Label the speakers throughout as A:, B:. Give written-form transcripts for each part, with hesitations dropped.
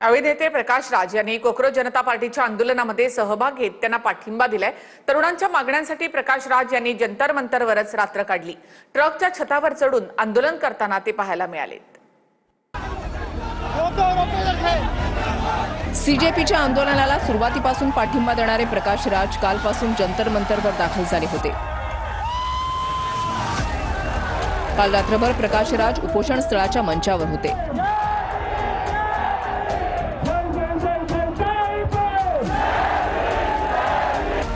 A: यावेळी नेते प्रकाश राज यांनी कोकरोच जनता पार्टीच्या आंदोलनामध्ये सहभाग घेत त्यांना पाठिंबा दिलाय। तरुणांच्या मागण्यांसाठी प्रकाश राज यांनी जंतर मंतरवरच रात्र काढली। ट्रकच्या छतावर चढून आंदोलन करताना ते पाहायला मिळाले।
B: सीजेपीच्या आंदोलनाला सुरुवातीपासून पाठिंबा देणारे प्रकाश राज कालपासून जंतर मंतरवर दाखल झाले होते। काल रात्रभर प्रकाश राज उपोषण स्थळाच्या मंचावर होते।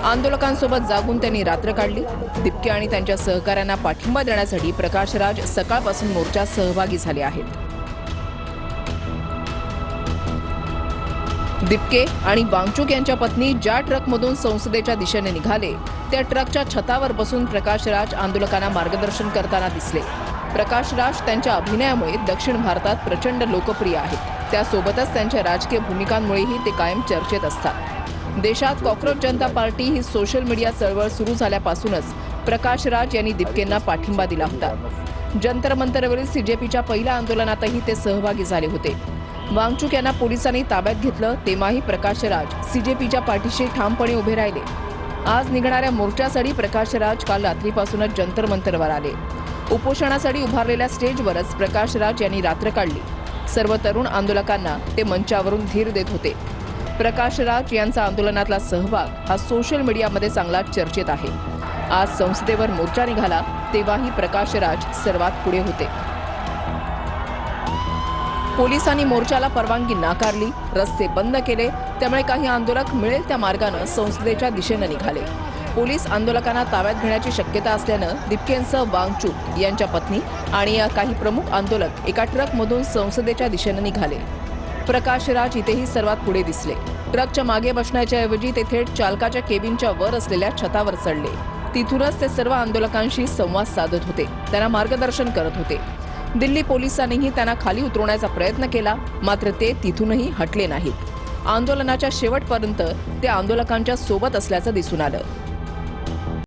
B: आंदोलकांसोबत जागून त्यांनी रात्र काढली। दिपके आणि त्यांच्या सहकाऱ्यांना पाठिंबा देण्यासाठी प्रकाश राज सकाळपासून मोर्चात सहभागी झाले आहेत। दिपके आणि वांगचुक यांच्या पत्नी ज्या ट्रकमधून संसदेच्या दिशेने निघाले त्या ट्रकच्या छतावर बसून प्रकाश राज आंदोलकांना मार्गदर्शन करताना दिसले। प्रकाश राज त्यांच्या अभिनयामुळे दक्षिण भारतात प्रचंड लोकप्रिय आहेत। त्यासोबतच त्यांच्या राजकीय भूमिकांमुळेही ते कायम चर्चेत असतात। देशात कोकरोच जनता पार्टी ही सोशल मीडिया चळवळ सुरू झाल्यापासूनच प्रकाश राज यांनी दिपकेंना पाठिंबा दिला होता। जंतर मंतरवरील सीजेपीच्या पहिल्या आंदोलनातही ते सहभागी झाले होते। वांगचुक यांना पोलिसांनी ताब्यात घेतलं तेव्हाही प्रकाश राज सीजेपीच्या पाठीशी ठामपणे उभे राहिले। आज निघणाऱ्या मोर्चासाठी प्रकाश राज काल रात्रीपासूनच जंतर मंतरवर आले। उपोषणासाठी उभारलेल्या स्टेजवरच प्रकाश राज यांनी रात्र काढली। सर्व तरुण आंदोलकांना ते मंचावरून धीर देत होते। प्रकाश राज यांचा आंदोलनातला सहभाग हा सोशल मीडियामध्ये चांगला चर्चेत आहे। आज संसदेवर मोर्चा निघाला तेव्हाही प्रकाश राज सर्वात पुढे होते। पोलिसांनी मोर्चाला परवानगी नाकारली, रस्ते बंद केले, त्यामुळे काही आंदोलक मिळेल त्या मार्गाने संसदेच्या दिशेने निघाले। पोलीस आंदोलकांना ताब्यात घेण्याची शक्यता असल्यानं दिपकेंसह वांगचुक यांच्या पत्नी आणि काही प्रमुख आंदोलक एका ट्रकमधून संसदेच्या दिशेने निघाले। प्रकाश राज इथेही सर्वात पुढे दिसले। ट्रकच्या मागे बसण्याच्या ऐवजी ते थेट चालकाच्या केबिनच्या वर असलेल्या छतावर चढले। तिथूनच ते सर्व आंदोलकांशी संवाद साधत होते, त्यांना मार्गदर्शन करत होते। दिल्ली पोलिसांनीही त्यांना खाली उतरवण्याचा प्रयत्न केला, मात्र ते तिथूनही हटले नाहीत। आंदोलनाच्या शेवटपर्यंत ते आंदोलकांच्या सोबत असल्याचं दिसून आलं।